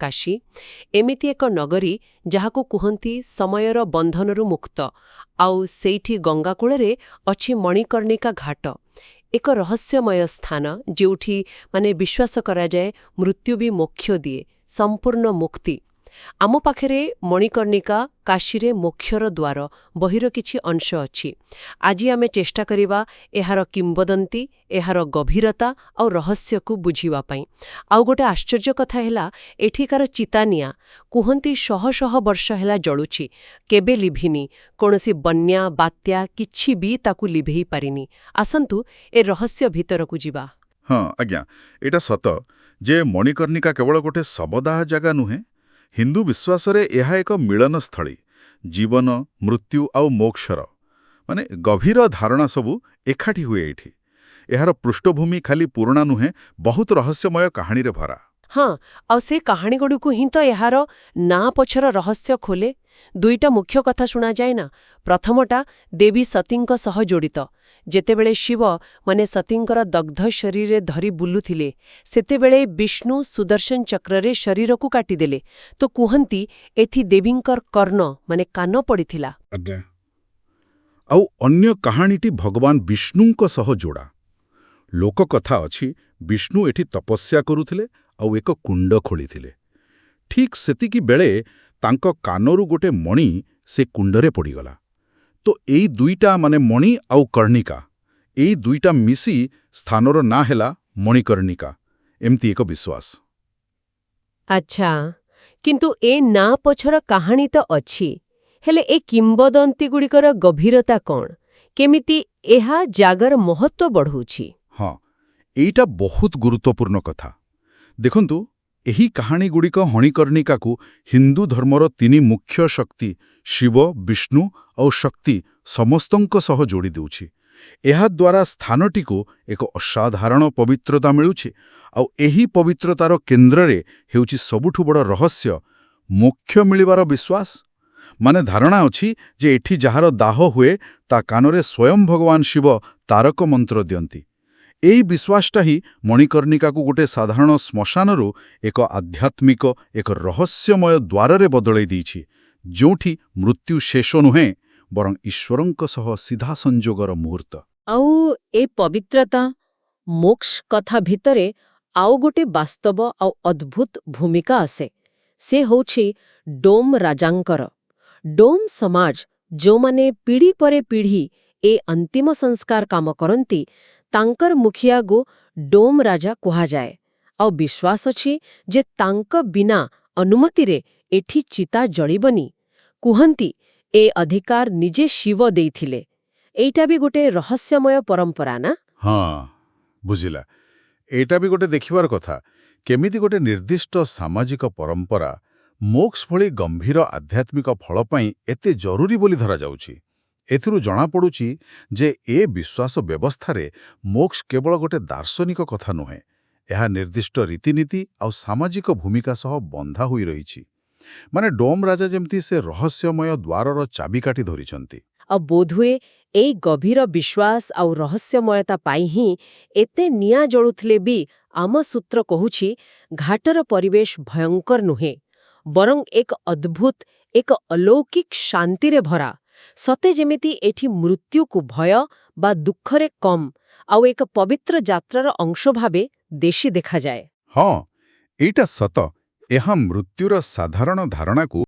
କାଶୀ ଏମିତି ଏକ ନଗରୀ ଯାହାକୁ କୁହନ୍ତି ସମୟର ବନ୍ଧନରୁ ମୁକ୍ତ, ଆଉ ସେଇଠି ଗଙ୍ଗାକୂଳରେ ଅଛି ମଣିକର୍ଣ୍ଣିକା ଘାଟ, ଏକ ରହସ୍ୟମୟ ସ୍ଥାନ ଯେଉଁଠି ବିଶ୍ୱାସ କରାଯାଏ ମୃତ୍ୟୁ ବି ମୋକ୍ଷ ଦିଏ, ସମ୍ପୂର୍ଣ୍ଣ ମୁକ୍ତି। ଆମ ପାଖରେ ମଣିକର୍ଣ୍ଣିକା, କାଶୀରେ ମୋକ୍ଷର ଦ୍ୱାର ବହିର କିଛି ଅଂଶ ଅଛି। ଆଜି ଆମେ ଚେଷ୍ଟା କରିବା ଏହାର କିମ୍ବଦନ୍ତୀ, ଏହାର ଗଭୀରତା ଆଉ ରହସ୍ୟକୁ ବୁଝିବା ପାଇଁ। ଆଉ ଗୋଟେ ଆଶ୍ଚର୍ଯ୍ୟ କଥା ହେଲା, ଏଠିକାର ଚିତାନିଆଁ କୁହନ୍ତି ଶହ ଶହ ବର୍ଷ ହେଲା ଜଳୁଛି, କେବେ ଲିଭିନି। କୌଣସି ବନ୍ୟା, ବାତ୍ୟା କିଛି ବି ତାକୁ ଲିଭେଇ ପାରିନି। ଆସନ୍ତୁ ଏ ରହସ୍ୟ ଭିତରକୁ ଯିବା। ହଁ ଆଜ୍ଞା, ଏଇଟା ସତ ଯେ ମଣିକର୍ଣ୍ଣିକା କେବଳ ଗୋଟେ ଶବଦାହ ଜାଗା ନୁହେଁ। ହିନ୍ଦୁ ବିଶ୍ୱାସରେ ଏହା ଏକ ମିଳନସ୍ଥଳୀ, ଜୀବନ, ମୃତ୍ୟୁ ଆଉ ମୋକ୍ଷର ଗଭୀର ଧାରଣା ସବୁ ଏକାଠି ହୁଏ ଏଇଠି। ଏହାର ପୃଷ୍ଠଭୂମି ଖାଲି ପୁରୁଣା ନୁହେଁ, ବହୁତ ରହସ୍ୟମୟ କାହାଣୀରେ ଭରା। ହଁ, ଆଉ ସେ କାହାଣୀଗୁଡ଼ିକୁ ହିଁ ତ ଏହାର ନାଁ ପଛର ରହସ୍ୟ ଖୋଲେ। ଦୁଇଟା ମୁଖ୍ୟ କଥା ଶୁଣାଯାଏ ନା। ପ୍ରଥମଟା ଦେବୀ ସତୀଙ୍କ ସହ ଜଡ଼ିତ। ଯେତେବେଳେ ଶିବ ସତୀଙ୍କର ଦଗ୍ଧ ଶରୀରରେ ଧରି ବୁଲୁଥିଲେ, ସେତେବେଳେ ବିଷ୍ଣୁ ସୁଦର୍ଶନ ଚକ୍ରରେ ଶରୀରକୁ କାଟିଦେଲେ। ତ କୁହନ୍ତି ଏଥି ଦେବୀଙ୍କର କର୍ଣ୍ଣ କାନ ପଡ଼ିଥିଲା। ଆଜ୍ଞା। ଆଉ ଅନ୍ୟ କାହାଣୀଟି ଭଗବାନ ବିଷ୍ଣୁଙ୍କ ସହ ଯୋଡ଼ା। ଲୋକକଥା ଅଛି ବିଷ୍ଣୁ ଏଠି ତପସ୍ୟା କରୁଥିଲେ ଆଉ ଏକ କୁଣ୍ଡ ଖୋଳିଥିଲେ। ଠିକ୍ ସେତିକି ବେଳେ ତାଙ୍କ କାନରୁ ଗୋଟେ ମଣି ସେ କୁଣ୍ଡରେ ପଡ଼ିଗଲା। ତ ଏଇ ଦୁଇଟା ମଣି ଆଉ କର୍ଣ୍ଣିକା, ଏଇ ଦୁଇଟା ମିଶି ସ୍ଥାନର ନାଁ ହେଲା ମଣିକର୍ଣ୍ଣିକା। ଏମିତି ଏକ ବିଶ୍ୱାସ। ଆଚ୍ଛା, କିନ୍ତୁ ଏ ନାଁ ପଛର କାହାଣୀ ତ ଅଛି। ହେଲେ ଏ କିମ୍ବଦନ୍ତୀଗୁଡ଼ିକର ଗଭୀରତା କ'ଣ? କେମିତି ଏହା ଜାଗାର ମହତ୍ତ୍ୱ ବଢ଼ଉଛି? ହଁ, ଏଇଟା ବହୁତ ଗୁରୁତ୍ୱପୂର୍ଣ୍ଣ କଥା। ଦେଖନ୍ତୁ, ଏହି କାହାଣୀଗୁଡ଼ିକ ମଣିକର୍ଣ୍ଣିକାକୁ ହିନ୍ଦୁ ଧର୍ମର ତିନି ମୁଖ୍ୟ ଶକ୍ତି ଶିବ, ବିଷ୍ଣୁ ଆଉ ଶକ୍ତି ସମସ୍ତଙ୍କ ସହ ଯୋଡ଼ି ଦେଉଛି। ଏହାଦ୍ୱାରା ସ୍ଥାନଟିକୁ ଏକ ଅସାଧାରଣ ପବିତ୍ରତା ମିଳୁଛି। ଆଉ ଏହି ପବିତ୍ରତାର କେନ୍ଦ୍ରରେ ହେଉଛି ସବୁଠୁ ବଡ଼ ରହସ୍ୟ, ମୋକ୍ଷ ମିଳିବାର ବିଶ୍ୱାସ। ଧାରଣା ଅଛି ଯେ ଏଠି ଯାହାର ଦାହ ହୁଏ ତା କାନରେ ସ୍ୱୟଂ ଭଗବାନ ଶିବ ତାରକ ମନ୍ତ୍ର ଦିଅନ୍ତି। ଏଇ ବିଶ୍ୱାସଟା ହିଁ ମଣିକର୍ଣ୍ଣିକାକୁ ଗୋଟେ ସାଧାରଣ ଶ୍ମଶାନରୁ ଏକ ଆଧ୍ୟାତ୍ମିକ, ଏକ ରହସ୍ୟମୟ ଦ୍ୱାରରେ ବଦଳାଇ ଦେଇଛି, ଯେଉଁଠି ମୃତ୍ୟୁ ଶେଷ ନୁହେଁ, ବରଂ ଈଶ୍ୱରଙ୍କ ସହ ସିଧା ସଂଯୋଗର ମୁହୂର୍ତ୍ତ। ଆଉ ଏ ପବିତ୍ରତା, ମୋକ୍ଷ କଥା ଭିତରେ ଆଉ ଗୋଟେ ବାସ୍ତବ ଆଉ ଅଦ୍ଭୁତ ଭୂମିକା ଆସେ। ସେ ହେଉଛି ଡୋମ୍ ରାଜାଙ୍କର। ଡୋମ୍ ସମାଜ, ଯେଉଁମାନେ ପିଢ଼ି ପରେ ପିଢ଼ି ଏ ଅନ୍ତିମ ସଂସ୍କାର କାମ କରନ୍ତି, ତାଙ୍କର ମୁଖିଆକୁ ଡୋମ୍ ରାଜା କୁହାଯାଏ। ଆଉ ବିଶ୍ୱାସ ଅଛି ଯେ ତାଙ୍କ ବିନା ଅନୁମତିରେ ଏଠି ଚିତା ଜଳିବନି। କୁହନ୍ତି ଏ ଅଧିକାର ନିଜେ ଶିବ ଦେଇଥିଲେ। ଏଇଟା ବି ଗୋଟେ ରହସ୍ୟମୟ ପରମ୍ପରା ନା? ହଁ, ବୁଝିଲା। ଏଇଟା ବି ଗୋଟେ ଦେଖିବାର କଥା, କେମିତି ଗୋଟେ ନିର୍ଦ୍ଦିଷ୍ଟ ସାମାଜିକ ପରମ୍ପରା ମୋକ୍ଷ ଭଳି ଗମ୍ଭୀର ଆଧ୍ୟାତ୍ମିକ ଫଳ ପାଇଁ ଏତେ ଜରୁରୀ ବୋଲି ଧରାଯାଉଛି। ଏଥିରୁ ଜଣାପଡ଼ୁଛି ଯେ ଏ ବିଶ୍ୱାସ ବ୍ୟବସ୍ଥାରେ ମୋକ୍ଷ କେବଳ ଗୋଟେ ଦାର୍ଶନିକ କଥା ନୁହେଁ, ଏହା ନିର୍ଦ୍ଦିଷ୍ଟ ରୀତିନୀତି ଆଉ ସାମାଜିକ ଭୂମିକା ସହ ବନ୍ଧା ହୋଇ ରହିଛି। ଡୋମ୍ ରାଜା ଯେମିତି ସେ ରହସ୍ୟମୟ ଦ୍ୱାରର ଚାବିକାଠି ଧରିଛନ୍ତି। ଆଉ ବୋଧହୁଏ ଏଇ ଗଭୀର ବିଶ୍ୱାସ ଆଉ ରହସ୍ୟମୟତା ପାଇଁ ହିଁ ଏତେ ନିଆଁ ଜଳୁଥିଲେ ବି ଆମ ସୂତ୍ର କହୁଛି ଘାଟର ପରିବେଶ ଭୟଙ୍କର ନୁହେଁ, ବରଂ ଏକ ଅଦ୍ଭୁତ, ଏକ ଅଲୌକିକ ଶାନ୍ତିରେ ଭରା। ସତେ ଯେମିତି ଏଠି ମୃତ୍ୟୁକୁ ଭୟ ବା ଦୁଃଖରେ କମ୍, ଆଉ ଏକ ପବିତ୍ର ଯାତ୍ରାର ଅଂଶ ଭାବେ ଦେଶୀ ଦେଖାଯାଏ। ହଁ, ଏଇଟା ସତ। ଏହା ମୃତ୍ୟୁର ସାଧାରଣ ଧାରଣାକୁ